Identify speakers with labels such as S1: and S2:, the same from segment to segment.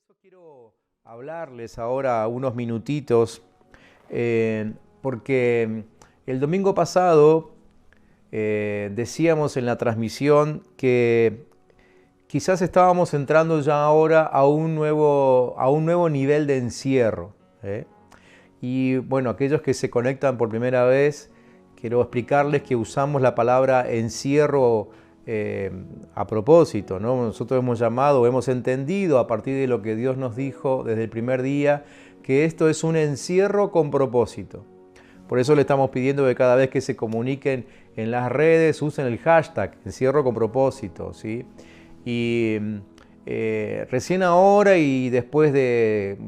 S1: eso quiero hablarles ahora unos minutitos, porque el domingo pasado decíamos en la transmisión que quizás estábamos entrando ya ahora a un nuevo nivel de encierro. Y bueno, aquellos que se conectan por primera vez, quiero explicarles que usamos la palabra encierro a propósito, ¿no? Nosotros hemos entendido a partir de lo que Dios nos dijo desde el primer día, que esto es un encierro con propósito. Por eso le estamos pidiendo que cada vez que se comuniquen en las redes usen el hashtag encierro con propósito, ¿sí? Y recién ahora y después de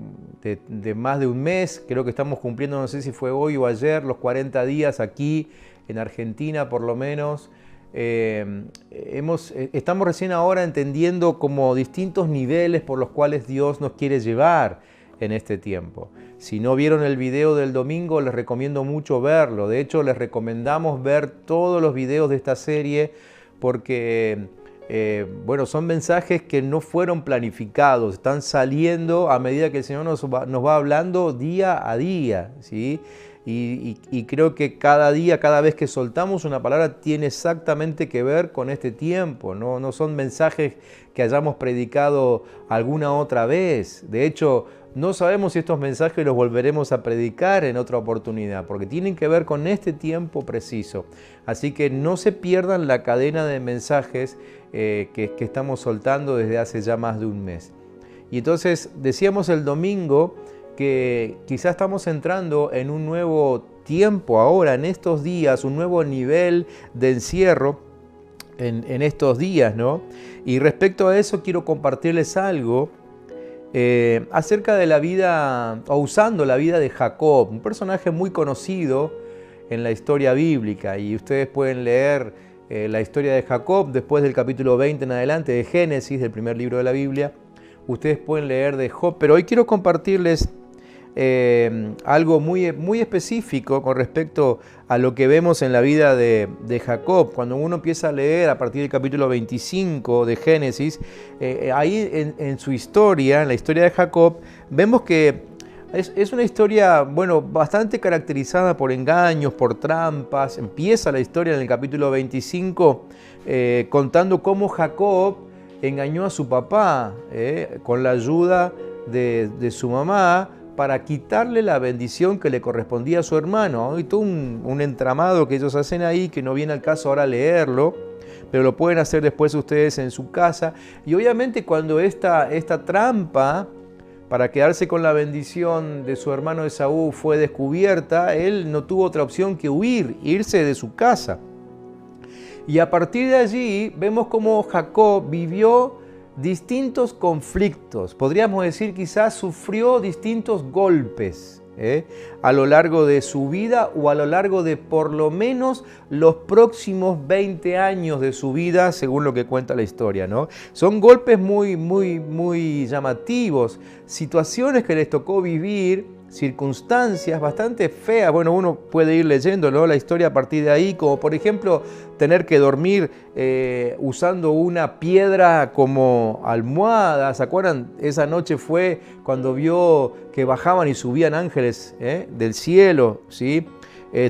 S1: más de un mes, creo que estamos cumpliendo, no sé si fue hoy o ayer, los 40 días aquí en Argentina por lo menos. Estamos recién ahora entendiendo como distintos niveles por los cuales Dios nos quiere llevar en este tiempo. Si no vieron el video del domingo, les recomiendo mucho verlo. De hecho, les recomendamos ver todos los videos de esta serie porque bueno, son mensajes que no fueron planificados, están saliendo a medida que el Señor nos va hablando día a día, ¿sí? Y creo que cada día, cada vez que soltamos una palabra, tiene exactamente que ver con este tiempo. No son mensajes que hayamos predicado alguna otra vez. De hecho, no sabemos si estos mensajes los volveremos a predicar en otra oportunidad, porque tienen que ver con este tiempo preciso. Así que no se pierdan la cadena de mensajes que estamos soltando desde hace ya más de un mes. Y entonces decíamos el domingo que quizás estamos entrando en un nuevo tiempo ahora, en estos días, un nuevo nivel de encierro en estos días, ¿no? Y respecto a eso quiero compartirles algo acerca de la vida, o usando la vida de Jacob, un personaje muy conocido en la historia bíblica, y ustedes pueden leer la historia de Jacob después del capítulo 20 en adelante de Génesis, del primer libro de la Biblia. Ustedes pueden leer de Job, pero hoy quiero compartirles algo muy específico con respecto a lo que vemos en la vida de Jacob. Cuando uno empieza a leer a partir del capítulo 25 de Génesis, ahí en su historia, en la historia de Jacob, vemos que es una historia, bueno, bastante caracterizada por engaños, por trampas. Empieza la historia en el capítulo 25 contando cómo Jacob engañó a su papá con la ayuda de su mamá para quitarle la bendición que le correspondía a su hermano. Hay todo un entramado que ellos hacen ahí, que no viene al caso ahora leerlo, pero lo pueden hacer después ustedes en su casa. Y obviamente cuando esta trampa para quedarse con la bendición de su hermano Esaú fue descubierta, él no tuvo otra opción que huir, irse de su casa. Y a partir de allí vemos cómo Jacob vivió distintos conflictos, podríamos decir quizás sufrió distintos golpes a lo largo de su vida o a lo largo de por lo menos los próximos 20 años de su vida, según lo que cuenta la historia, ¿no? Son golpes muy llamativos, situaciones que les tocó vivir, circunstancias bastante feas. Bueno, uno puede ir leyendo, ¿no?, la historia a partir de ahí, como por ejemplo tener que dormir usando una piedra como almohada. ¿Se acuerdan? Esa noche fue cuando vio que bajaban y subían ángeles del cielo, ¿sí?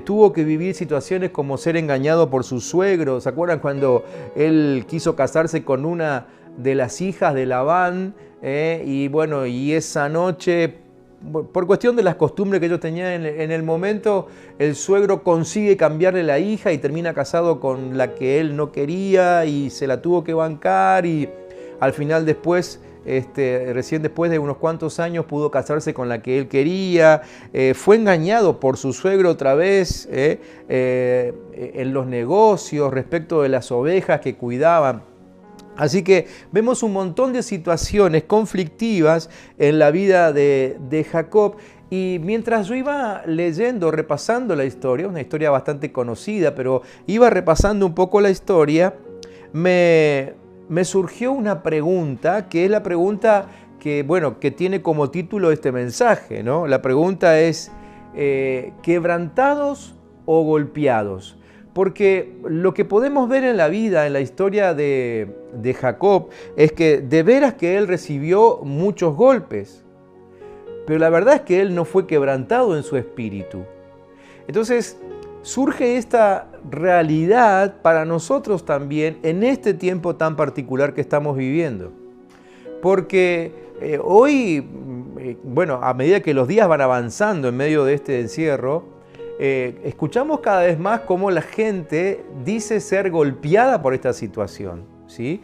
S1: Tuvo que vivir situaciones como ser engañado por su suegro. ¿Se acuerdan cuando él quiso casarse con una de las hijas de Labán? Y bueno, y esa noche, por cuestión de las costumbres que ellos tenían en el momento, el suegro consigue cambiarle la hija y termina casado con la que él no quería y se la tuvo que bancar, y al final después, recién después de unos cuantos años, pudo casarse con la que él quería. Fue engañado por su suegro otra vez en los negocios respecto de las ovejas que cuidaban. Así que vemos un montón de situaciones conflictivas en la vida de Jacob, y mientras yo iba leyendo, repasando la historia, una historia bastante conocida, pero iba repasando un poco la historia, me surgió una pregunta, que es la pregunta que tiene como título este mensaje, ¿no? La pregunta es, ¿quebrantados o golpeados? Porque lo que podemos ver en la vida, en la historia de Jacob, es que de veras que él recibió muchos golpes. Pero la verdad es que él no fue quebrantado en su espíritu. Entonces surge esta realidad para nosotros también en este tiempo tan particular que estamos viviendo. Porque hoy, bueno, a medida que los días van avanzando en medio de este encierro, escuchamos cada vez más cómo la gente dice ser golpeada por esta situación, ¿sí?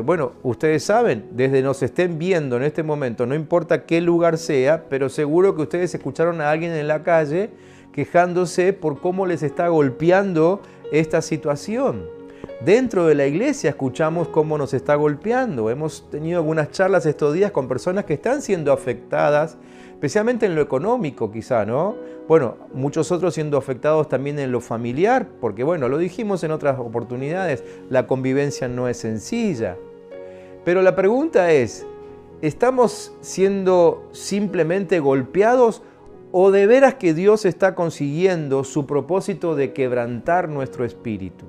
S1: Bueno, ustedes saben, desde nos estén viendo en este momento, no importa qué lugar sea, pero seguro que ustedes escucharon a alguien en la calle quejándose por cómo les está golpeando esta situación. Dentro de la iglesia escuchamos cómo nos está golpeando. Hemos tenido algunas charlas estos días con personas que están siendo afectadas, especialmente en lo económico quizá, ¿no? Bueno, muchos otros siendo afectados también en lo familiar, porque bueno, lo dijimos en otras oportunidades, la convivencia no es sencilla. Pero la pregunta es, ¿estamos siendo simplemente golpeados o de veras que Dios está consiguiendo su propósito de quebrantar nuestro espíritu?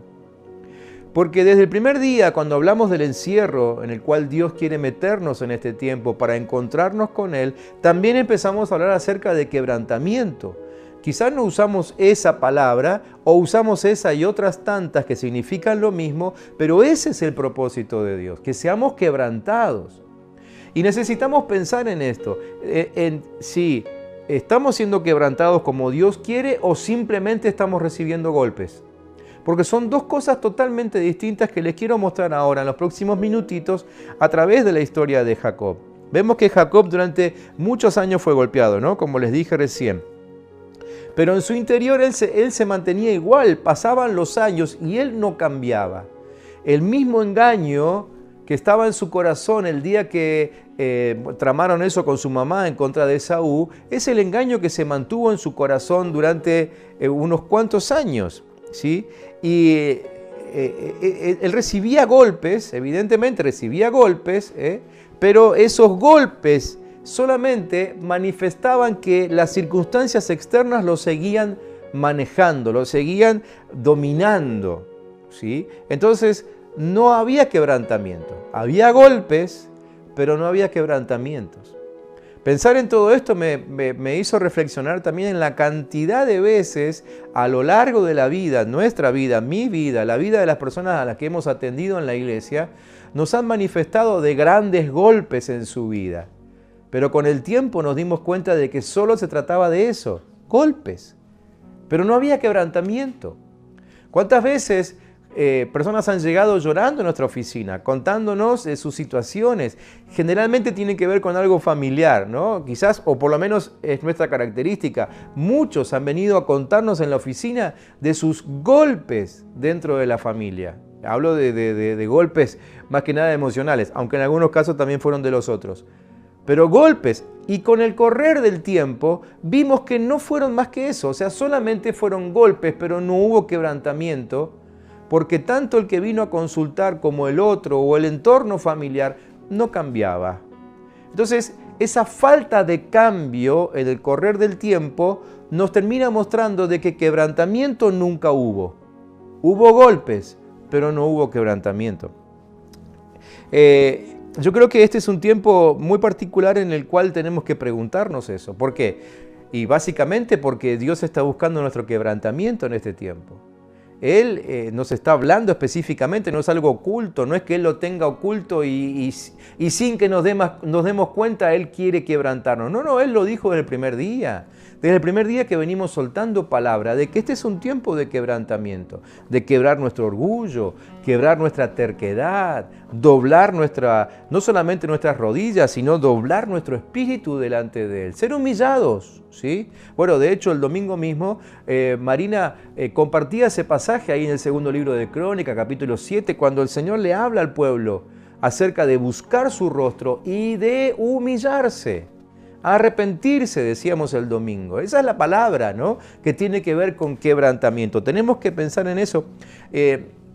S1: Porque desde el primer día, cuando hablamos del encierro en el cual Dios quiere meternos en este tiempo para encontrarnos con Él, también empezamos a hablar acerca de quebrantamiento. Quizás no usamos esa palabra o usamos esa y otras tantas que significan lo mismo, pero ese es el propósito de Dios, que seamos quebrantados. Y necesitamos pensar en esto, en si estamos siendo quebrantados como Dios quiere o simplemente estamos recibiendo golpes. Porque son dos cosas totalmente distintas que les quiero mostrar ahora en los próximos minutitos a través de la historia de Jacob. Vemos que Jacob durante muchos años fue golpeado, ¿no? Como les dije recién. Pero en su interior él se mantenía igual, pasaban los años y él no cambiaba. El mismo engaño que estaba en su corazón el día que tramaron eso con su mamá en contra de Esaú, es el engaño que se mantuvo en su corazón durante unos cuantos años, ¿sí? Y él recibía golpes, evidentemente recibía golpes, pero esos golpes solamente manifestaban que las circunstancias externas lo seguían manejando, lo seguían dominando, ¿sí? Entonces no había quebrantamiento, había golpes, pero no había quebrantamientos. Pensar en todo esto me hizo reflexionar también en la cantidad de veces a lo largo de la vida, nuestra vida, mi vida, la vida de las personas a las que hemos atendido en la iglesia, nos han manifestado de grandes golpes en su vida. Pero con el tiempo nos dimos cuenta de que solo se trataba de eso, golpes. Pero no había quebrantamiento. ¿Cuántas veces personas han llegado llorando a nuestra oficina, contándonos de sus situaciones? Generalmente tienen que ver con algo familiar, ¿no? Quizás, o por lo menos es nuestra característica. Muchos han venido a contarnos en la oficina de sus golpes dentro de la familia. Hablo de golpes más que nada emocionales, aunque en algunos casos también fueron de los otros. Pero golpes, y con el correr del tiempo vimos que no fueron más que eso, o sea, solamente fueron golpes, pero no hubo quebrantamiento, porque tanto el que vino a consultar como el otro o el entorno familiar no cambiaba. Entonces, esa falta de cambio en el correr del tiempo nos termina mostrando de que quebrantamiento nunca hubo. Hubo golpes, pero no hubo quebrantamiento. Yo creo que este es un tiempo muy particular en el cual tenemos que preguntarnos eso. ¿Por qué? Y básicamente porque Dios está buscando nuestro quebrantamiento en este tiempo. Él nos está hablando específicamente, no es algo oculto, no es que Él lo tenga oculto y sin que nos demos cuenta Él quiere quebrantarnos. No, Él lo dijo desde el primer día. Desde el primer día que venimos soltando palabra de que este es un tiempo de quebrantamiento, de quebrar nuestro orgullo, quebrar nuestra terquedad, doblar no solamente nuestras rodillas, sino doblar nuestro espíritu delante de Él, ser humillados, ¿sí? Bueno, de hecho el domingo mismo Marina compartía ese pasaje ahí en el segundo libro de Crónicas, capítulo 7, cuando el Señor le habla al pueblo acerca de buscar su rostro y de humillarse. Arrepentirse, decíamos el domingo. Esa es la palabra, ¿no?, que tiene que ver con quebrantamiento. Tenemos que pensar en eso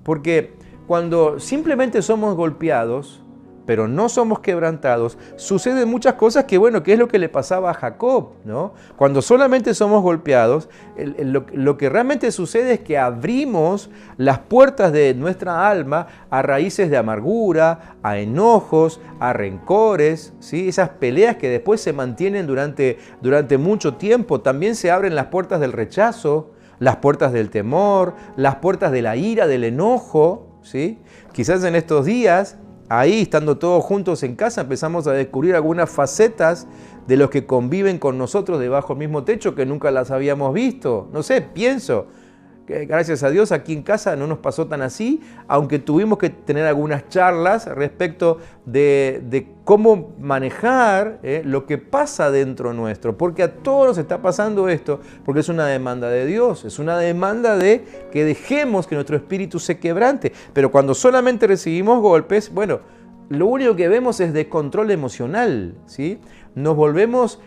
S1: porque cuando simplemente somos golpeados, pero no somos quebrantados, suceden muchas cosas que, bueno, que es lo que le pasaba a Jacob, ¿no? Cuando solamente somos golpeados, lo que realmente sucede es que abrimos las puertas de nuestra alma a raíces de amargura, a enojos, a rencores, ¿sí? Esas peleas que después se mantienen durante mucho tiempo. También se abren las puertas del rechazo, las puertas del temor, las puertas de la ira, del enojo, ¿sí? Quizás en estos días, ahí estando todos juntos en casa, empezamos a descubrir algunas facetas de los que conviven con nosotros debajo del mismo techo que nunca las habíamos visto. No sé, pienso que gracias a Dios aquí en casa no nos pasó tan así, aunque tuvimos que tener algunas charlas respecto de cómo manejar lo que pasa dentro nuestro, porque a todos nos está pasando esto, porque es una demanda de Dios, es una demanda de que dejemos que nuestro espíritu se quebrante, pero cuando solamente recibimos golpes, bueno, lo único que vemos es descontrol emocional, ¿sí? Nos volvemos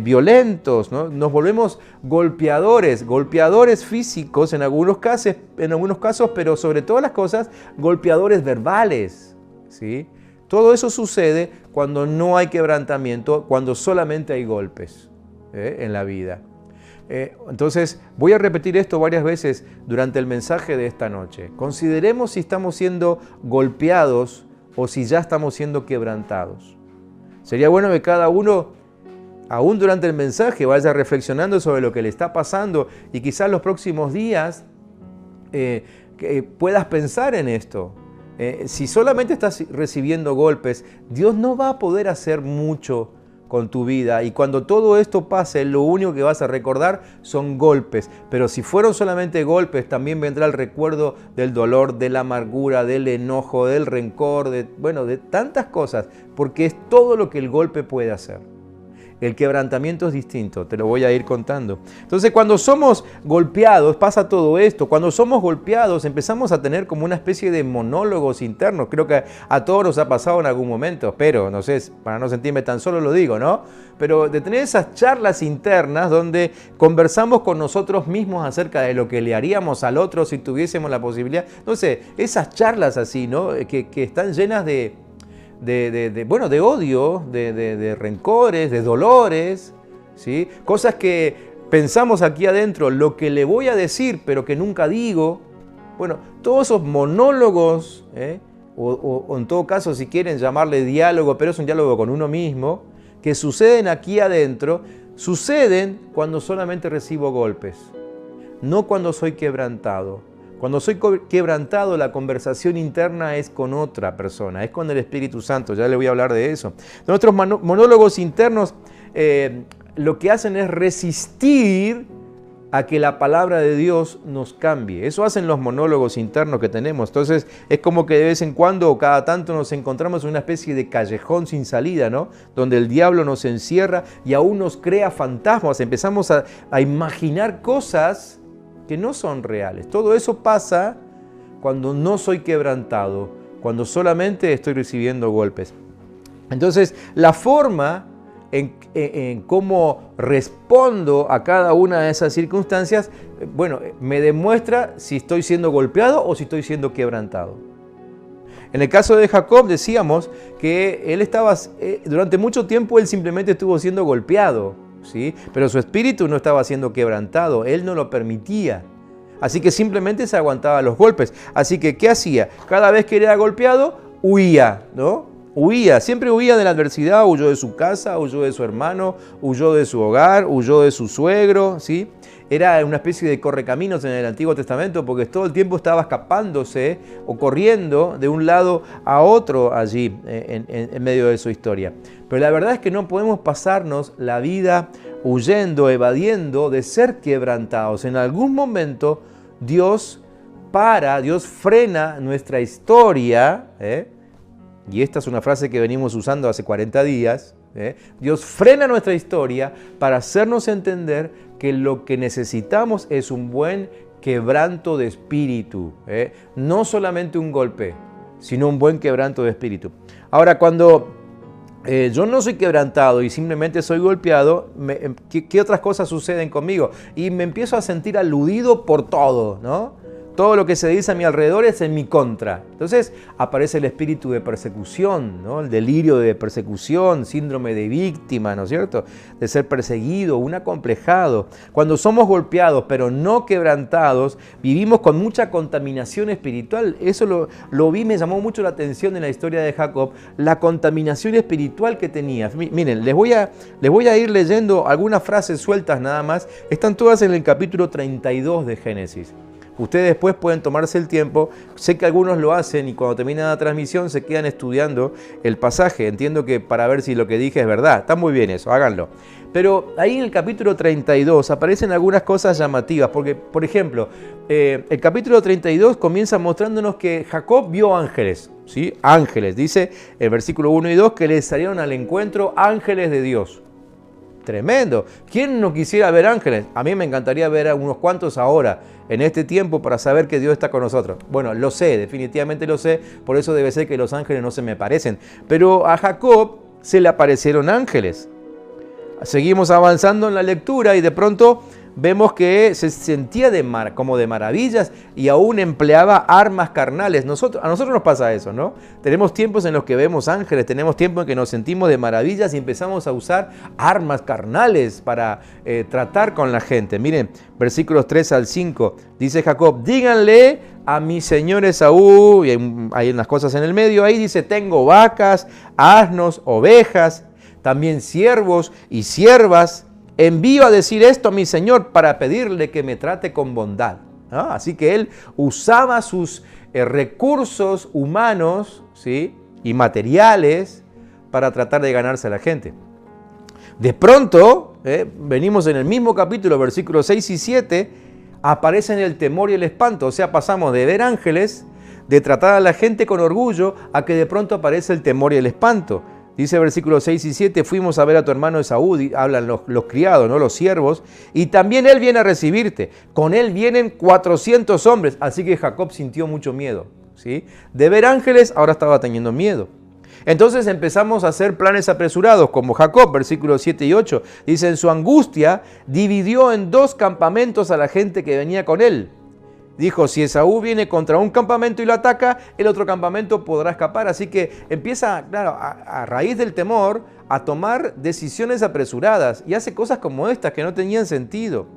S1: violentos, ¿no? Nos volvemos golpeadores físicos en algunos casos, pero sobre todas las cosas, golpeadores verbales, ¿sí? Todo eso sucede cuando no hay quebrantamiento, cuando solamente hay golpes en la vida. Entonces, voy a repetir esto varias veces durante el mensaje de esta noche. Consideremos si estamos siendo golpeados o si ya estamos siendo quebrantados. Sería bueno que cada uno, aún durante el mensaje, vaya reflexionando sobre lo que le está pasando y quizás los próximos días que puedas pensar en esto. Si solamente estás recibiendo golpes, Dios no va a poder hacer mucho con tu vida, y cuando todo esto pase, lo único que vas a recordar son golpes. Pero si fueron solamente golpes, también vendrá el recuerdo del dolor, de la amargura, del enojo, del rencor, de tantas cosas, porque es todo lo que el golpe puede hacer. El quebrantamiento es distinto, te lo voy a ir contando. Entonces, cuando somos golpeados, pasa todo esto. Cuando somos golpeados, empezamos a tener como una especie de monólogos internos. Creo que a todos nos ha pasado en algún momento, pero no sé, para no sentirme tan solo lo digo, ¿no? Pero de tener esas charlas internas donde conversamos con nosotros mismos acerca de lo que le haríamos al otro si tuviésemos la posibilidad. No sé, esas charlas así, ¿no? Que están llenas de odio, de rencores, de dolores, ¿sí? Cosas que pensamos aquí adentro, lo que le voy a decir, pero que nunca digo. Bueno, todos esos monólogos, o en todo caso, si quieren llamarle diálogo, pero es un diálogo con uno mismo, que suceden aquí adentro, suceden cuando solamente recibo golpes, no cuando soy quebrantado. Cuando soy quebrantado, la conversación interna es con otra persona, es con el Espíritu Santo, ya le voy a hablar de eso. Nuestros monólogos internos lo que hacen es resistir a que la palabra de Dios nos cambie. Eso hacen los monólogos internos que tenemos. Entonces es como que de vez en cuando o cada tanto nos encontramos en una especie de callejón sin salida, ¿no? Donde el diablo nos encierra y aún nos crea fantasmas. Empezamos a imaginar cosas que no son reales. Todo eso pasa cuando no soy quebrantado, cuando solamente estoy recibiendo golpes. Entonces, la forma en cómo respondo a cada una de esas circunstancias, me demuestra si estoy siendo golpeado o si estoy siendo quebrantado. En el caso de Jacob decíamos que él estaba, durante mucho tiempo él simplemente estuvo siendo golpeado, ¿sí? Pero su espíritu no estaba siendo quebrantado, él no lo permitía. Así que simplemente se aguantaba los golpes. Así que, ¿qué hacía? Cada vez que era golpeado, huía, ¿no? Huía, siempre huía de la adversidad, huyó de su casa, huyó de su hermano, huyó de su hogar, huyó de su suegro, ¿sí? Era una especie de correcaminos en el Antiguo Testamento porque todo el tiempo estaba escapándose o corriendo de un lado a otro allí en medio de su historia. Pero la verdad es que no podemos pasarnos la vida huyendo, evadiendo de ser quebrantados. En algún momento Dios frena nuestra historia, y esta es una frase que venimos usando hace 40 días, Dios frena nuestra historia para hacernos entender que lo que necesitamos es un buen quebranto de espíritu, no solamente un golpe, sino un buen quebranto de espíritu. Ahora, cuando yo no soy quebrantado y simplemente soy golpeado, ¿qué otras cosas suceden conmigo? Y me empiezo a sentir aludido por todo, ¿no? todo lo que se dice a mi alrededor es en mi contra. Entonces aparece el espíritu de persecución, ¿no? El delirio de persecución, síndrome de víctima, ¿no es cierto? De ser perseguido, un acomplejado. Cuando somos golpeados pero no quebrantados, vivimos con mucha contaminación espiritual. Eso lo vi, me llamó mucho la atención en la historia de Jacob, la contaminación espiritual que tenía. Miren, les voy a ir leyendo algunas frases sueltas nada más. Están todas en el capítulo 32 de Génesis. Ustedes después pueden tomarse el tiempo. Sé que algunos lo hacen y cuando termina la transmisión se quedan estudiando el pasaje. Entiendo que para ver si lo que dije es verdad. Está muy bien eso, háganlo. Pero ahí en el capítulo 32 aparecen algunas cosas llamativas. Porque, por ejemplo, el capítulo 32 comienza mostrándonos que Jacob vio ángeles. ¿Sí? Ángeles. Dice en versículo 1 y 2 que le salieron al encuentro ángeles de Dios. Tremendo. ¿Quién no quisiera ver ángeles? A mí me encantaría ver a unos cuantos ahora, en este tiempo, para saber que Dios está con nosotros. Bueno, lo sé, definitivamente lo sé, por eso debe ser que los ángeles no se me parecen. Pero a Jacob se le aparecieron ángeles. Seguimos avanzando en la lectura y de pronto vemos que se sentía como de maravillas y aún empleaba armas carnales. A nosotros nos pasa eso, ¿no? Tenemos tiempos en los que vemos ángeles, tenemos tiempos en que nos sentimos de maravillas y empezamos a usar armas carnales para tratar con la gente. Miren, versículos 3 al 5, dice Jacob, díganle a mi señor Esaú, y hay unas cosas en el medio, ahí dice, tengo vacas, asnos, ovejas, también siervos y siervas. Envío a decir esto a mi señor para pedirle que me trate con bondad. ¿Ah? Así que él usaba sus recursos humanos, ¿sí?, y materiales para tratar de ganarse a la gente. De pronto, venimos en el mismo capítulo, versículos 6 y 7, aparecen el temor y el espanto. O sea, pasamos de ver ángeles, de tratar a la gente con orgullo, a que de pronto aparece el temor y el espanto. Dice versículos 6 y 7, fuimos a ver a tu hermano Esaú, hablan los criados, ¿no?, los siervos, y también él viene a recibirte. Con él vienen 400 hombres, así que Jacob sintió mucho miedo, ¿sí? De ver ángeles, ahora estaba teniendo miedo. Entonces empezamos a hacer planes apresurados, como Jacob, versículos 7 y 8. Dice, en su angustia, dividió en 2 campamentos a la gente que venía con él. Dijo, si Esaú viene contra un campamento y lo ataca, el otro campamento podrá escapar. Así que empieza, claro, a raíz del temor, a tomar decisiones apresuradas y hace cosas como estas que no tenían sentido.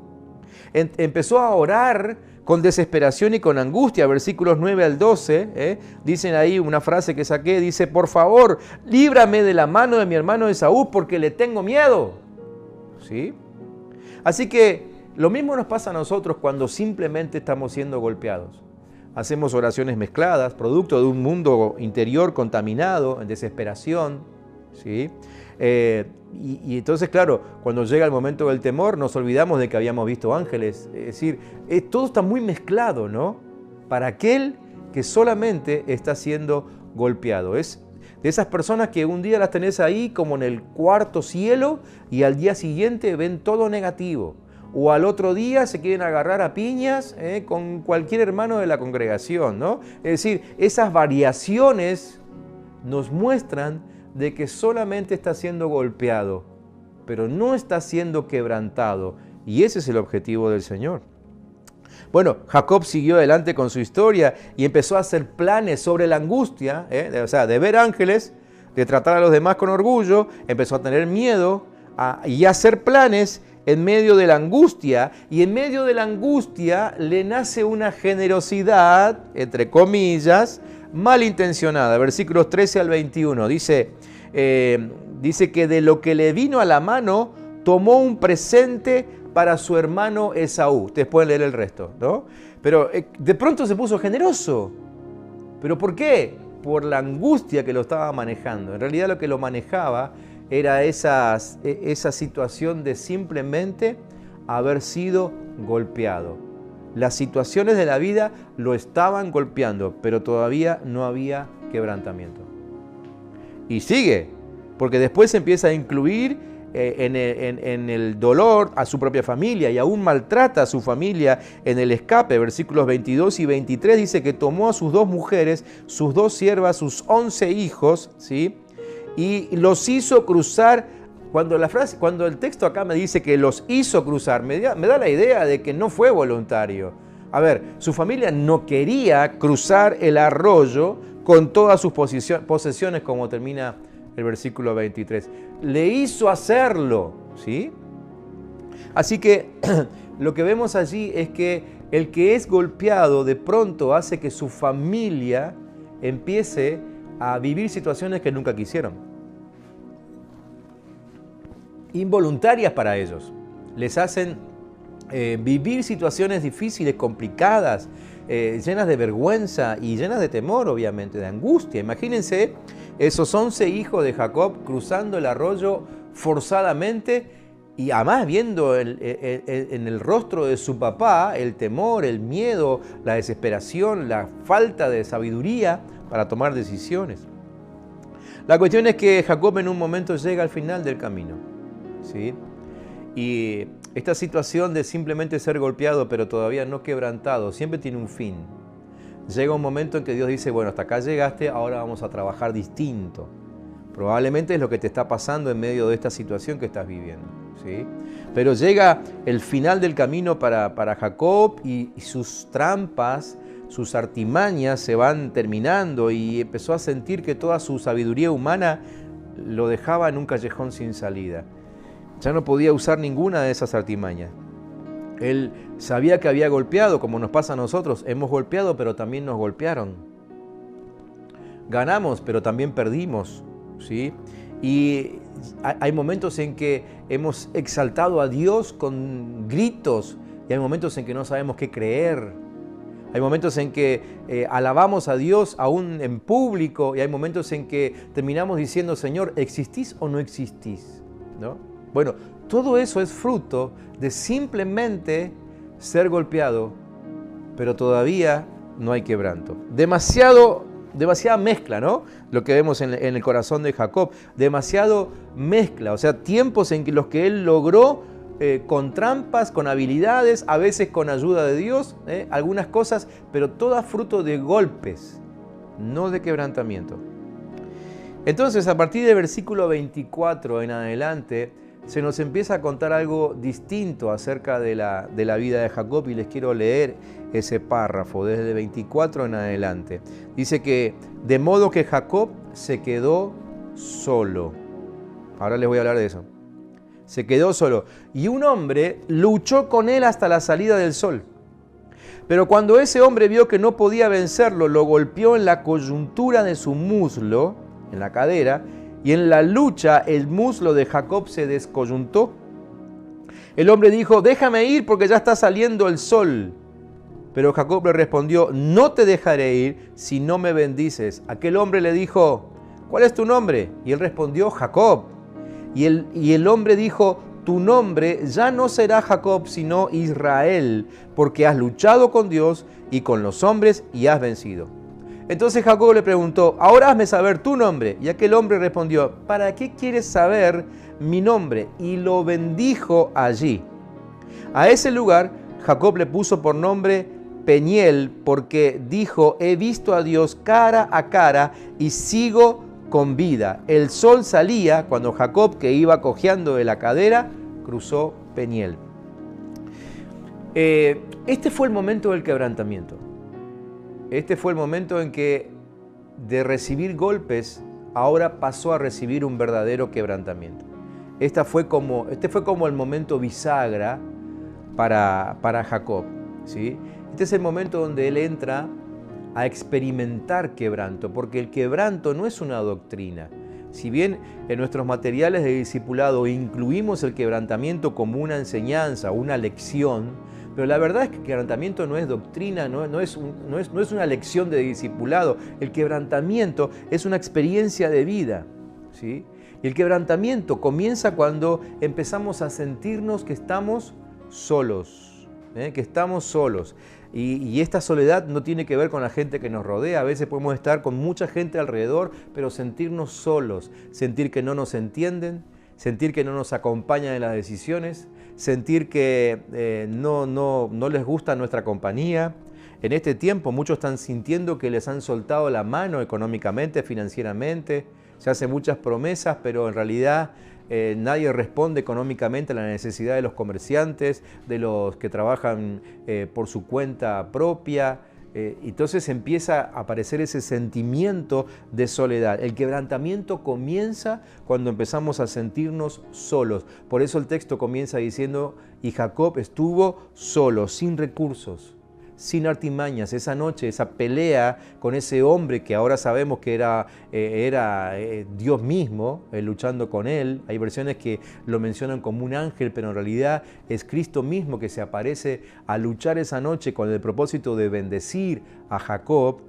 S1: Empezó a orar con desesperación y con angustia. Versículos 9 al 12, dicen ahí una frase que saqué, dice, por favor, líbrame de la mano de mi hermano Esaú porque le tengo miedo. ¿Sí? Así que lo mismo nos pasa a nosotros cuando simplemente estamos siendo golpeados. Hacemos oraciones mezcladas, producto de un mundo interior contaminado, en desesperación, ¿sí? Y entonces, claro, cuando llega el momento del temor, nos olvidamos de que habíamos visto ángeles. Es decir, todo está muy mezclado, ¿no? Para aquel que solamente está siendo golpeado. Es de esas personas que un día las tenés ahí como en el cuarto cielo y al día siguiente ven todo negativo. O al otro día se quieren agarrar a piñas con cualquier hermano de la congregación, ¿no? Es decir, esas variaciones nos muestran de que solamente está siendo golpeado, pero no está siendo quebrantado. Y ese es el objetivo del Señor. Bueno, Jacob siguió adelante con su historia y empezó a hacer planes sobre la angustia, o sea, de ver ángeles, de tratar a los demás con orgullo, empezó a tener miedo y a hacer planes en medio de la angustia, y en medio de la angustia le nace una generosidad, entre comillas, malintencionada. Versículos 13 al 21, dice que de lo que le vino a la mano, tomó un presente para su hermano Esaú. Ustedes pueden leer el resto, ¿no? Pero de pronto se puso generoso. ¿Pero por qué? Por la angustia que lo estaba manejando. En realidad lo que lo manejaba era esa situación de simplemente haber sido golpeado. Las situaciones de la vida lo estaban golpeando, pero todavía no había quebrantamiento. Y sigue, porque después empieza a incluir en el dolor a su propia familia y aún maltrata a su familia en el escape. Versículos 22 y 23 dice que tomó a sus 2 mujeres, sus 2 siervas, sus 11 hijos, ¿sí?, y los hizo cruzar. Cuando el texto acá me dice que los hizo cruzar, me da la idea de que no fue voluntario. A ver, su familia no quería cruzar el arroyo con todas sus posesiones, como termina el versículo 23. Le hizo hacerlo, ¿sí? Así que lo que vemos allí es que el que es golpeado de pronto hace que su familia empiece a vivir situaciones que nunca quisieron. Involuntarias para ellos. Les hacen vivir situaciones difíciles, complicadas, llenas de vergüenza y llenas de temor, obviamente, de angustia. Imagínense esos 11 hijos de Jacob cruzando el arroyo forzadamente y además viendo en el rostro de su papá el temor, el miedo, la desesperación, la falta de sabiduría para tomar decisiones. La cuestión es que Jacob en un momento llega al final del camino, ¿sí? Y esta situación de simplemente ser golpeado pero todavía no quebrantado siempre tiene un fin. Llega un momento en que Dios dice, bueno, hasta acá llegaste, ahora vamos a trabajar distinto. Probablemente es lo que te está pasando en medio de esta situación que estás viviendo, ¿sí? Pero llega el final del camino para Jacob y sus trampas, sus artimañas se van terminando y empezó a sentir que toda su sabiduría humana lo dejaba en un callejón sin salida. Ya no podía usar ninguna de esas artimañas. Él sabía que había golpeado, como nos pasa a nosotros. Hemos golpeado, pero también nos golpearon. Ganamos, pero también perdimos, ¿sí? Y hay momentos en que hemos exaltado a Dios con gritos y hay momentos en que no sabemos qué creer. Hay momentos en que alabamos a Dios aún en público y hay momentos en que terminamos diciendo, Señor, ¿existís o no existís? ¿No? Bueno, todo eso es fruto de simplemente ser golpeado, pero todavía no hay quebranto. Demasiada mezcla, ¿no? Lo que vemos en el corazón de Jacob, demasiado mezcla, o sea, tiempos en los que él logró con trampas, con habilidades, a veces con ayuda de Dios, algunas cosas, pero todas fruto de golpes, no de quebrantamiento. Entonces, a partir del versículo 24 en adelante, se nos empieza a contar algo distinto acerca de la vida de Jacob y les quiero leer ese párrafo desde 24 en adelante. Dice que de modo que Jacob se quedó solo. Ahora les voy a hablar de eso. Se quedó solo y un hombre luchó con él hasta la salida del sol. Pero cuando ese hombre vio que no podía vencerlo, lo golpeó en la coyuntura de su muslo, en la cadera, y en la lucha el muslo de Jacob se descoyuntó. El hombre dijo, déjame ir porque ya está saliendo el sol. Pero Jacob le respondió, no te dejaré ir si no me bendices. Aquel hombre le dijo, ¿cuál es tu nombre? Y él respondió, Jacob. Y el hombre dijo, tu nombre ya no será Jacob sino Israel, porque has luchado con Dios y con los hombres y has vencido. Entonces Jacob le preguntó, ahora hazme saber tu nombre. Y aquel hombre respondió, ¿para qué quieres saber mi nombre? Y lo bendijo allí. A ese lugar Jacob le puso por nombre Peniel, porque dijo, he visto a Dios cara a cara y sigo con vida. El sol salía cuando Jacob, que iba cojeando de la cadera, cruzó Peniel. Este fue el momento del quebrantamiento. Este fue el momento en que de recibir golpes, ahora pasó a recibir un verdadero quebrantamiento. Este fue como el momento bisagra para Jacob, ¿sí? Este es el momento donde él entra a experimentar quebranto, porque el quebranto no es una doctrina. Si bien en nuestros materiales de discipulado incluimos el quebrantamiento como una enseñanza, una lección, pero la verdad es que el quebrantamiento no es doctrina, no es una lección de discipulado. El quebrantamiento es una experiencia de vida, ¿sí? Y el quebrantamiento comienza cuando empezamos a sentirnos que estamos solos, Y esta soledad no tiene que ver con la gente que nos rodea. A veces podemos estar con mucha gente alrededor, pero sentirnos solos, sentir que no nos entienden, sentir que no nos acompañan en las decisiones, sentir que no les gusta nuestra compañía. En este tiempo muchos están sintiendo que les han soltado la mano económicamente, financieramente. Se hacen muchas promesas, pero en realidad nadie responde económicamente a la necesidad de los comerciantes, de los que trabajan por su cuenta propia. Entonces empieza a aparecer ese sentimiento de soledad. El quebrantamiento comienza cuando empezamos a sentirnos solos. Por eso el texto comienza diciendo, y Jacob estuvo solo, sin recursos, sin artimañas. Esa noche, esa pelea con ese hombre que ahora sabemos que era Dios mismo, luchando con él. Hay versiones que lo mencionan como un ángel, pero en realidad es Cristo mismo que se aparece a luchar esa noche con el propósito de bendecir a Jacob.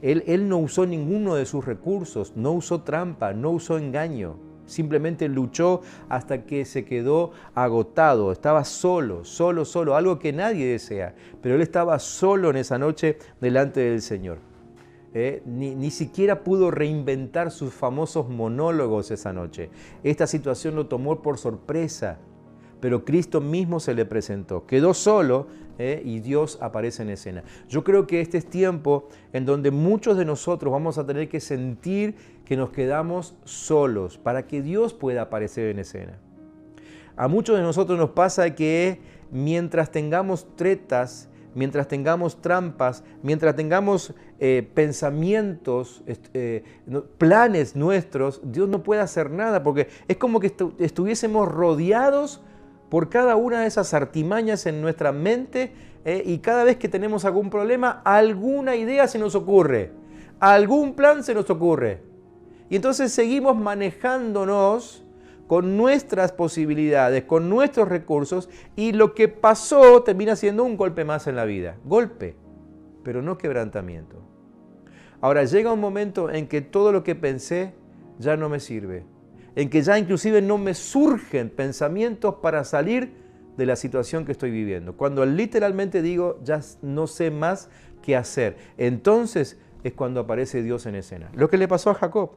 S1: Él no usó ninguno de sus recursos, no usó trampa, no usó engaño. Simplemente luchó hasta que se quedó agotado, estaba solo, algo que nadie desea, pero él estaba solo en esa noche delante del Señor. Ni siquiera pudo reinventar sus famosos monólogos esa noche. Esta situación lo tomó por sorpresa, pero Cristo mismo se le presentó. Quedó solo y Dios aparece en escena. Yo creo que este es tiempo en donde muchos de nosotros vamos a tener que sentir que nos quedamos solos para que Dios pueda aparecer en escena. A muchos de nosotros nos pasa que mientras tengamos tretas, mientras tengamos trampas, mientras tengamos pensamientos, planes nuestros, Dios no puede hacer nada, porque es como que estuviésemos rodeados por cada una de esas artimañas en nuestra mente, y cada vez que tenemos algún problema, alguna idea se nos ocurre, algún plan se nos ocurre. Y entonces seguimos manejándonos con nuestras posibilidades, con nuestros recursos, y lo que pasó termina siendo un golpe más en la vida. Golpe, pero no quebrantamiento. Ahora llega un momento en que todo lo que pensé ya no me sirve, en que ya inclusive no me surgen pensamientos para salir de la situación que estoy viviendo. Cuando literalmente digo, ya no sé más qué hacer. Entonces es cuando aparece Dios en escena. Lo que le pasó a Jacob.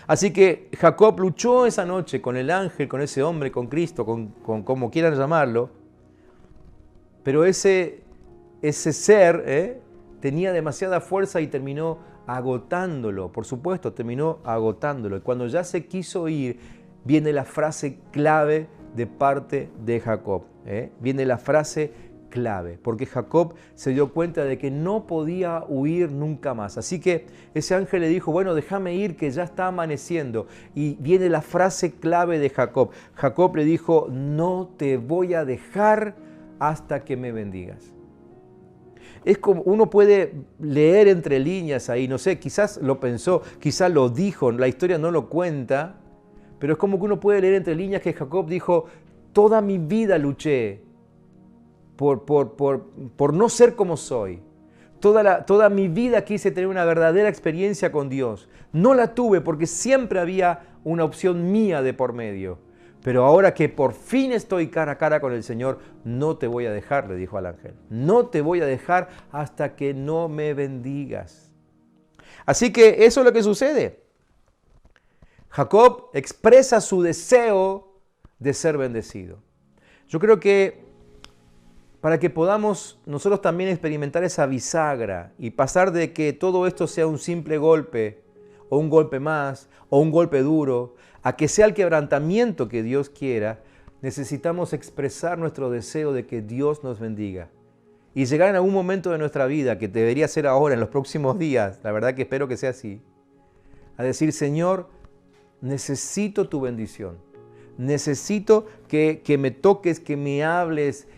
S1: Así que Jacob luchó esa noche con el ángel, con ese hombre, con Cristo, con como quieran llamarlo, pero ese ser tenía demasiada fuerza y terminó agotándolo, por supuesto, terminó agotándolo. Y cuando ya se quiso ir, viene la frase clave de parte de Jacob. Viene la frase clave, porque Jacob se dio cuenta de que no podía huir nunca más. Así que ese ángel le dijo, bueno, déjame ir que ya está amaneciendo. Y viene la frase clave de Jacob. Jacob le dijo, no te voy a dejar hasta que me bendigas. Es como uno puede leer entre líneas ahí, no sé, quizás lo pensó, quizás lo dijo, la historia no lo cuenta, pero es como que uno puede leer entre líneas que Jacob dijo, toda mi vida luché por no ser como soy. Toda mi vida quise tener una verdadera experiencia con Dios. No la tuve porque siempre había una opción mía de por medio. Pero ahora que por fin estoy cara a cara con el Señor, no te voy a dejar, le dijo al ángel. No te voy a dejar hasta que no me bendigas. Así que eso es lo que sucede. Jacob expresa su deseo de ser bendecido. Yo creo que para que podamos nosotros también experimentar esa bisagra y pasar de que todo esto sea un simple golpe, o un golpe más, o un golpe duro, a que sea el quebrantamiento que Dios quiera, necesitamos expresar nuestro deseo de que Dios nos bendiga. Y llegar en algún momento de nuestra vida, que debería ser ahora, en los próximos días, la verdad que espero que sea así, a decir, Señor, necesito tu bendición. Necesito que me toques, que me hables,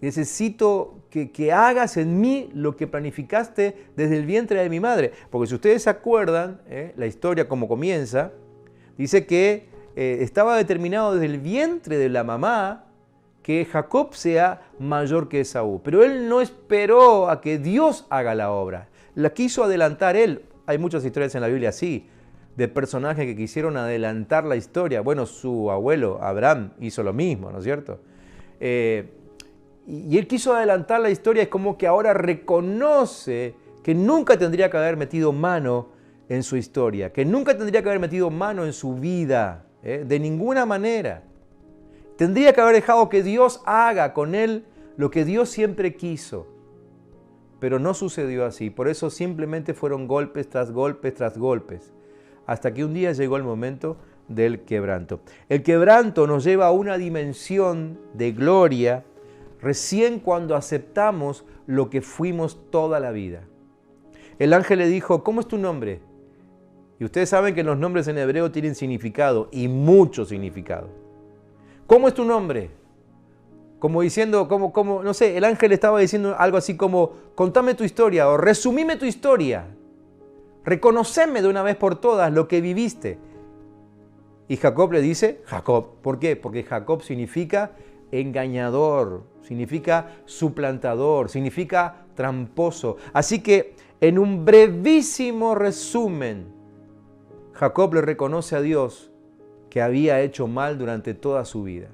S1: necesito que hagas en mí lo que planificaste desde el vientre de mi madre. Porque si ustedes se acuerdan, la historia como comienza, dice que estaba determinado desde el vientre de la mamá que Jacob sea mayor que Esaú. Pero él no esperó a que Dios haga la obra. La quiso adelantar él. Hay muchas historias en la Biblia así, de personajes que quisieron adelantar la historia. Bueno, su abuelo Abraham hizo lo mismo, ¿no es cierto? Y él quiso adelantar la historia, es como que ahora reconoce que nunca tendría que haber metido mano en su historia, que nunca tendría que haber metido mano en su vida, de ninguna manera. Tendría que haber dejado que Dios haga con él lo que Dios siempre quiso. Pero no sucedió así, por eso simplemente fueron golpes tras golpes tras golpes, hasta que un día llegó el momento del quebranto. El quebranto nos lleva a una dimensión de gloria recién cuando aceptamos lo que fuimos toda la vida. El ángel le dijo, ¿cómo es tu nombre? Y ustedes saben que los nombres en hebreo tienen significado y mucho significado. ¿Cómo es tu nombre? Como diciendo, no sé, el ángel estaba diciendo algo así como, contame tu historia o resumime tu historia. Reconoceme de una vez por todas lo que viviste. Y Jacob le dice, Jacob. ¿Por qué? Porque Jacob significa engañador, significa suplantador, significa tramposo. Así que en un brevísimo resumen, Jacob le reconoce a Dios que había hecho mal durante toda su vida.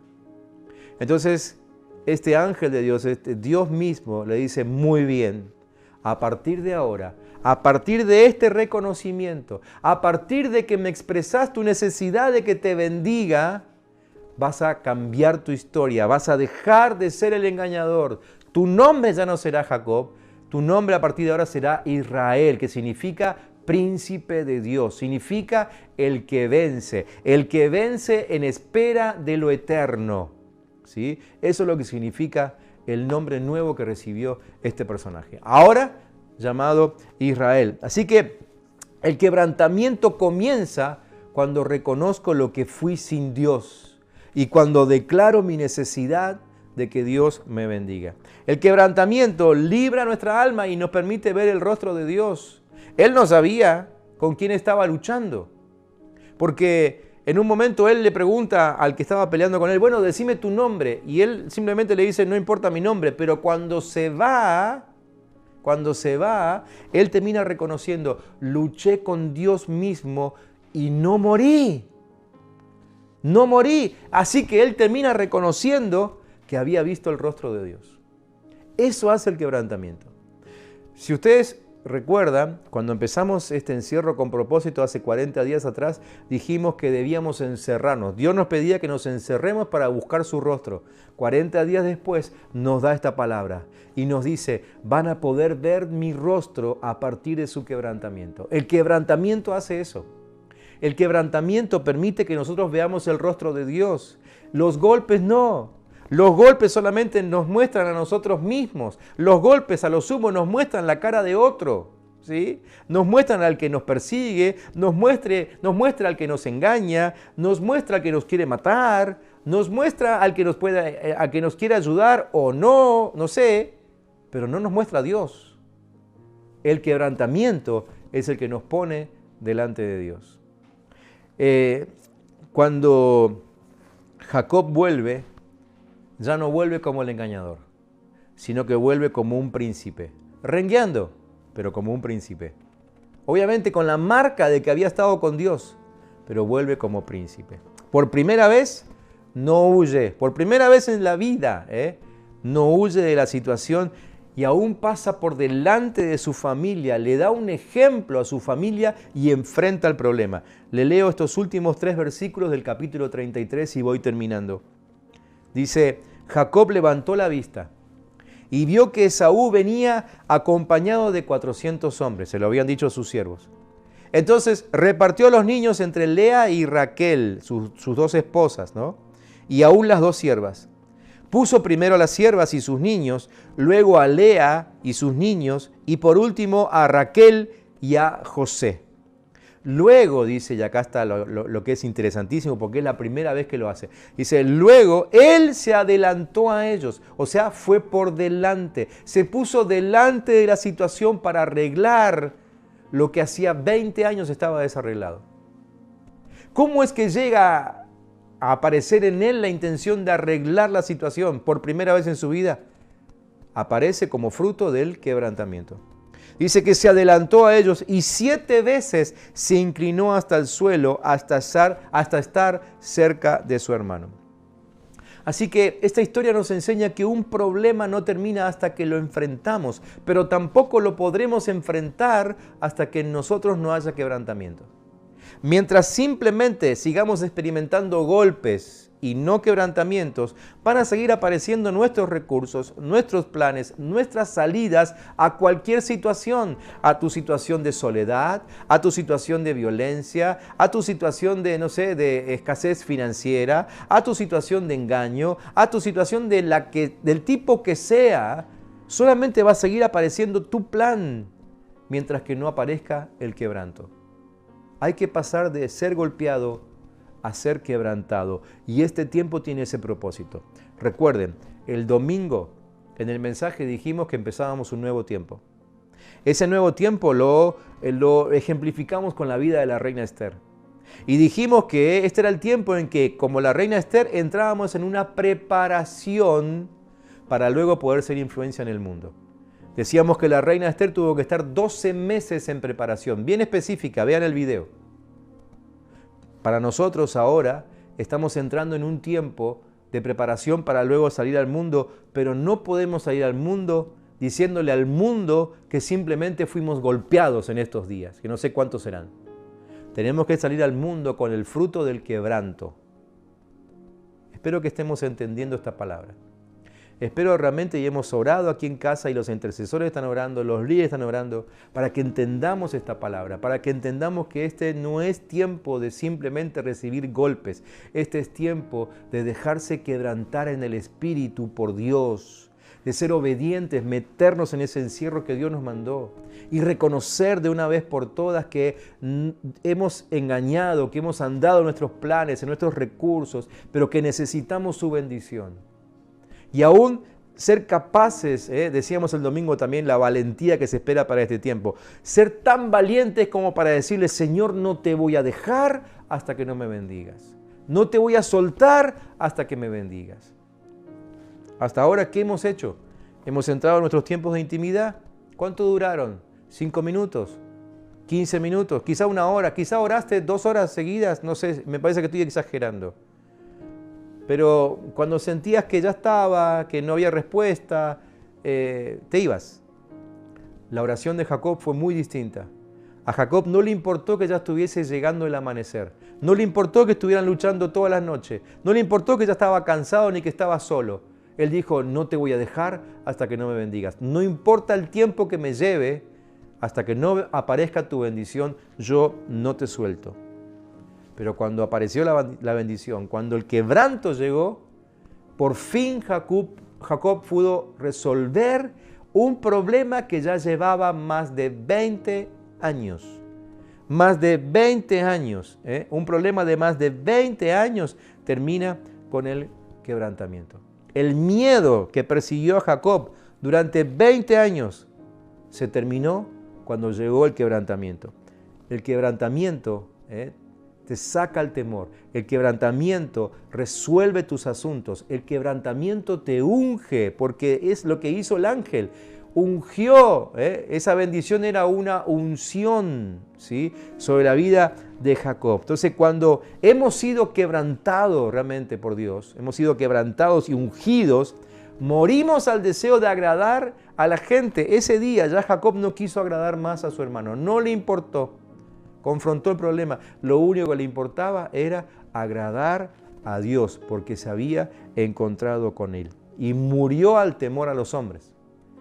S1: Entonces, este ángel de Dios, Dios mismo, le dice, muy bien, a partir de ahora, a partir de este reconocimiento, a partir de que me expresas tu necesidad de que te bendiga, vas a cambiar tu historia, vas a dejar de ser el engañador. Tu nombre ya no será Jacob, tu nombre a partir de ahora será Israel, que significa príncipe de Dios, significa el que vence en espera de lo eterno. ¿Sí? Eso es lo que significa el nombre nuevo que recibió este personaje. Ahora llamado Israel. Así que el quebrantamiento comienza cuando reconozco lo que fui sin Dios y cuando declaro mi necesidad de que Dios me bendiga. El quebrantamiento libra nuestra alma y nos permite ver el rostro de Dios. Él no sabía con quién estaba luchando, porque en un momento él le pregunta al que estaba peleando con él, bueno, decime tu nombre, y él simplemente le dice, no importa mi nombre, pero cuando se va, él termina reconociendo, luché con Dios mismo y no morí. No morí. Así que él termina reconociendo que había visto el rostro de Dios. Eso hace el quebrantamiento. Si ustedes recuerdan, cuando empezamos este encierro con propósito hace 40 días atrás, dijimos que debíamos encerrarnos. Dios nos pedía que nos encerremos para buscar su rostro. 40 días después nos da esta palabra y nos dice, van a poder ver mi rostro a partir de su quebrantamiento. El quebrantamiento hace eso. El quebrantamiento permite que nosotros veamos el rostro de Dios. Los golpes no. Los golpes solamente nos muestran a nosotros mismos. Los golpes a lo sumo nos muestran la cara de otro. ¿Sí? Nos muestran al que nos persigue, nos muestra al que nos engaña, nos muestra al que nos quiere matar, nos muestra al que nos quiere ayudar o no, no sé, pero no nos muestra a Dios. El quebrantamiento es el que nos pone delante de Dios. Cuando Jacob vuelve, ya no vuelve como el engañador, sino que vuelve como un príncipe, rengueando, pero como un príncipe. Obviamente con la marca de que había estado con Dios, pero vuelve como príncipe. Por primera vez no huye, por primera vez en la vida, no huye de la situación y aún pasa por delante de su familia, le da un ejemplo a su familia y enfrenta el problema. Le leo estos últimos 3 versículos del capítulo 33 y voy terminando. Dice, Jacob levantó la vista y vio que Esaú venía acompañado de 400 hombres, se lo habían dicho sus siervos. Entonces repartió a los niños entre Lea y Raquel, sus 2 esposas, ¿no? Y aún las 2 siervas. Puso primero a las siervas y sus niños, luego a Lea y sus niños, y por último a Raquel y a José. Luego, dice, y acá está lo que es interesantísimo, porque es la primera vez que lo hace. Dice, luego él se adelantó a ellos, o sea, fue por delante. Se puso delante de la situación para arreglar lo que hacía 20 años estaba desarreglado. ¿Cómo es que llega a aparecer en él la intención de arreglar la situación por primera vez en su vida? Aparece como fruto del quebrantamiento. Dice que se adelantó a ellos y 7 veces se inclinó hasta el suelo hasta estar cerca de su hermano. Así que esta historia nos enseña que un problema no termina hasta que lo enfrentamos, pero tampoco lo podremos enfrentar hasta que en nosotros no haya quebrantamiento. Mientras simplemente sigamos experimentando golpes y no quebrantamientos, van a seguir apareciendo nuestros recursos, nuestros planes, nuestras salidas a cualquier situación, a tu situación de soledad, a tu situación de violencia, a tu situación de, no sé, de escasez financiera, a tu situación de engaño, a tu situación del tipo que sea. Solamente va a seguir apareciendo tu plan mientras que no aparezca el quebranto. Hay que pasar de ser golpeado a ser quebrantado. Y este tiempo tiene ese propósito. Recuerden, el domingo en el mensaje dijimos que empezábamos un nuevo tiempo. Ese nuevo tiempo lo ejemplificamos con la vida de la reina Esther. Y dijimos que este era el tiempo en que, como la reina Esther, entrábamos en una preparación para luego poder ser influencia en el mundo. Decíamos que la reina Esther tuvo que estar 12 meses en preparación, bien específica, vean el video. Para nosotros ahora estamos entrando en un tiempo de preparación para luego salir al mundo, pero no podemos salir al mundo diciéndole al mundo que simplemente fuimos golpeados en estos días, que no sé cuántos serán. Tenemos que salir al mundo con el fruto del quebranto. Espero que estemos entendiendo esta palabra. Espero realmente, y hemos orado aquí en casa y los intercesores están orando, los líderes están orando, para que entendamos esta palabra, para que entendamos que este no es tiempo de simplemente recibir golpes, este es tiempo de dejarse quebrantar en el Espíritu por Dios, de ser obedientes, meternos en ese encierro que Dios nos mandó y reconocer de una vez por todas que hemos engañado, que hemos andado en nuestros planes, en nuestros recursos, pero que necesitamos su bendición. Y aún ser capaces, decíamos el domingo también, la valentía que se espera para este tiempo. Ser tan valientes como para decirle, Señor, no te voy a dejar hasta que no me bendigas. No te voy a soltar hasta que me bendigas. Hasta ahora, ¿qué hemos hecho? Hemos entrado en nuestros tiempos de intimidad. ¿Cuánto duraron? 5 minutos, 15 minutos, quizá 1 hora, quizá oraste 2 horas seguidas, no sé, me parece que estoy exagerando. Pero cuando sentías que ya estaba, que no había respuesta, te ibas. La oración de Jacob fue muy distinta. A Jacob no le importó que ya estuviese llegando el amanecer. No le importó que estuvieran luchando todas las noches. No le importó que ya estaba cansado ni que estaba solo. Él dijo, no te voy a dejar hasta que no me bendigas. No importa el tiempo que me lleve, hasta que no aparezca tu bendición, yo no te suelto. Pero cuando apareció la bendición, cuando el quebranto llegó, por fin Jacob pudo resolver un problema que ya llevaba más de 20 años. Más de 20 años. Un problema de más de 20 años termina con el quebrantamiento. El miedo que persiguió a Jacob durante 20 años se terminó cuando llegó el quebrantamiento. El quebrantamiento te saca el temor. El quebrantamiento resuelve tus asuntos. El quebrantamiento te unge, porque es lo que hizo el ángel. Ungió, esa bendición era una unción, ¿sí?, sobre la vida de Jacob. Entonces, cuando hemos sido quebrantados realmente por Dios, hemos sido quebrantados y ungidos, morimos al deseo de agradar a la gente. Ese día ya Jacob no quiso agradar más a su hermano, no le importó. Confrontó el problema. Lo único que le importaba era agradar a Dios, porque se había encontrado con Él. Y murió al temor a los hombres.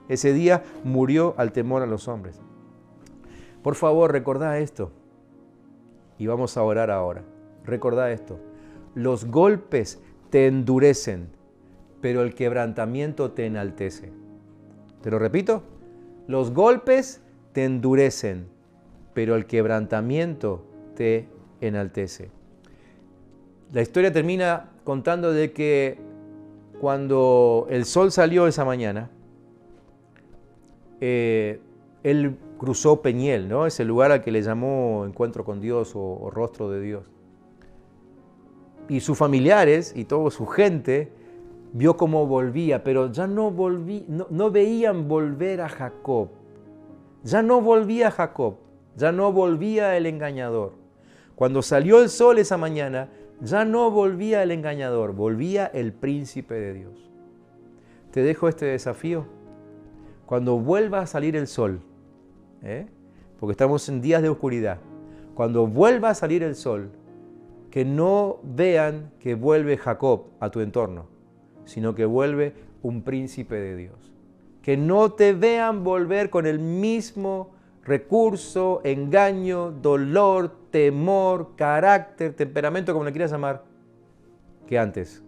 S1: Ese día murió al temor a los hombres. Por favor, recordá esto. Y vamos a orar ahora. Recordá esto. Los golpes te endurecen, pero el quebrantamiento te enaltece. Te lo repito. Los golpes te endurecen, pero el quebrantamiento te enaltece. La historia termina contando de que cuando el sol salió esa mañana, él cruzó Peniel, ¿no? Ese lugar al que le llamó encuentro con Dios o rostro de Dios. Y sus familiares y toda su gente vio cómo volvía, pero ya no veían volver a Jacob. Ya no volvía Jacob. Ya no volvía el engañador. Cuando salió el sol esa mañana, ya no volvía el engañador, volvía el príncipe de Dios. Te dejo este desafío. Cuando vuelva a salir el sol, porque estamos en días de oscuridad, cuando vuelva a salir el sol, que no vean que vuelve Jacob a tu entorno, sino que vuelve un príncipe de Dios. Que no te vean volver con el mismo recurso, engaño, dolor, temor, carácter, temperamento, como le quieras llamar, que antes.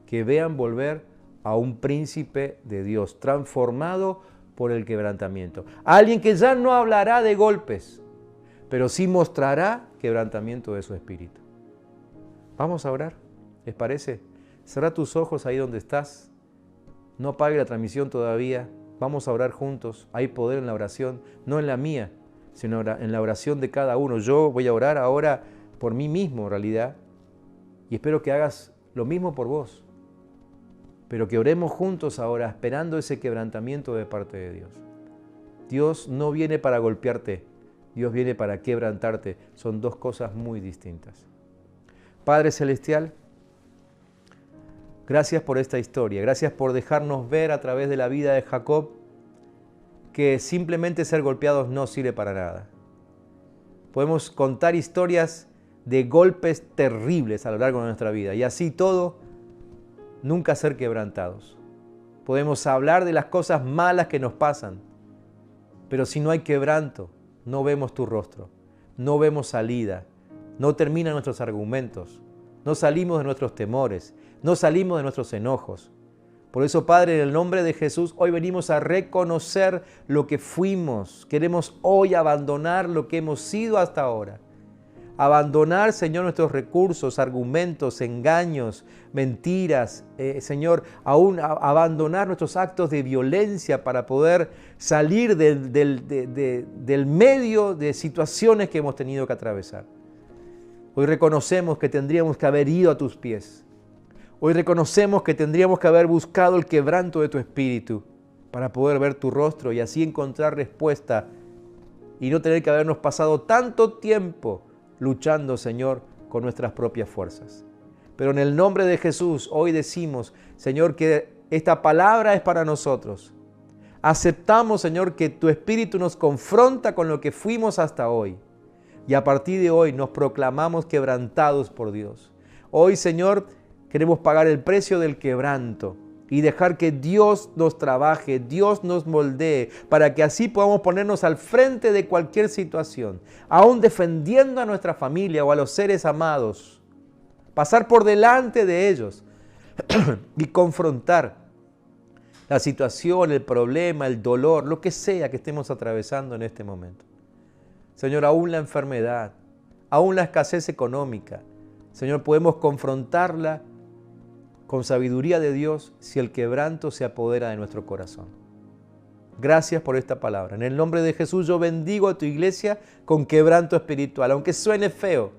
S1: Que vean volver a un príncipe de Dios, transformado por el quebrantamiento. Alguien que ya no hablará de golpes, pero sí mostrará quebrantamiento de su espíritu. Vamos a orar, ¿les parece? Cerrá tus ojos ahí donde estás. No apague la transmisión todavía. Vamos a orar juntos. Hay poder en la oración, no en la mía, sino en la oración de cada uno. Yo voy a orar ahora por mí mismo, en realidad, y espero que hagas lo mismo por vos. Pero que oremos juntos ahora, esperando ese quebrantamiento de parte de Dios. Dios no viene para golpearte, Dios viene para quebrantarte. Son dos cosas muy distintas. Padre Celestial, gracias por esta historia, gracias por dejarnos ver a través de la vida de Jacob que simplemente ser golpeados no sirve para nada. Podemos contar historias de golpes terribles a lo largo de nuestra vida y así todo, nunca ser quebrantados. Podemos hablar de las cosas malas que nos pasan, pero si no hay quebranto, no vemos tu rostro, no vemos salida, no terminan nuestros argumentos, no salimos de nuestros temores, no salimos de nuestros enojos. Por eso, Padre, en el nombre de Jesús, hoy venimos a reconocer lo que fuimos. Queremos hoy abandonar lo que hemos sido hasta ahora. Abandonar, Señor, nuestros recursos, argumentos, engaños, mentiras. Señor, aún abandonar nuestros actos de violencia para poder salir del medio de situaciones que hemos tenido que atravesar. Hoy reconocemos que tendríamos que haber ido a tus pies. Hoy reconocemos que tendríamos que haber buscado el quebranto de tu espíritu para poder ver tu rostro y así encontrar respuesta y no tener que habernos pasado tanto tiempo luchando, Señor, con nuestras propias fuerzas. Pero en el nombre de Jesús hoy decimos, Señor, que esta palabra es para nosotros. Aceptamos, Señor, que tu Espíritu nos confronta con lo que fuimos hasta hoy. Y a partir de hoy nos proclamamos quebrantados por Dios. Hoy, Señor, queremos pagar el precio del quebranto y dejar que Dios nos trabaje, Dios nos moldee, para que así podamos ponernos al frente de cualquier situación, aún defendiendo a nuestra familia o a los seres amados, pasar por delante de ellos y confrontar la situación, el problema, el dolor, lo que sea que estemos atravesando en este momento. Señor, aún la enfermedad, aún la escasez económica, Señor, podemos confrontarla con sabiduría de Dios si el quebranto se apodera de nuestro corazón. Gracias por esta palabra. En el nombre de Jesús yo bendigo a tu iglesia con quebranto espiritual, aunque suene feo.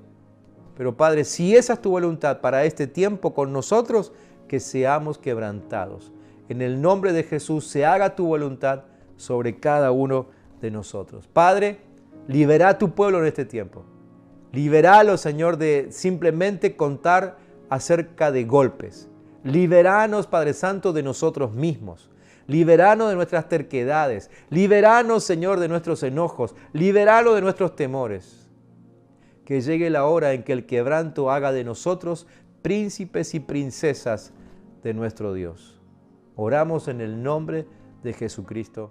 S1: Pero Padre, si esa es tu voluntad para este tiempo con nosotros, que seamos quebrantados. En el nombre de Jesús se haga tu voluntad sobre cada uno de nosotros. Padre, libera a tu pueblo en este tiempo. Liberalo, Señor, de simplemente contar acerca de golpes. Liberanos, Padre Santo, de nosotros mismos. Liberanos de nuestras terquedades. Liberanos, Señor, de nuestros enojos. Liberanos de nuestros temores. Que llegue la hora en que el quebranto haga de nosotros príncipes y princesas de nuestro Dios. Oramos en el nombre de Jesucristo.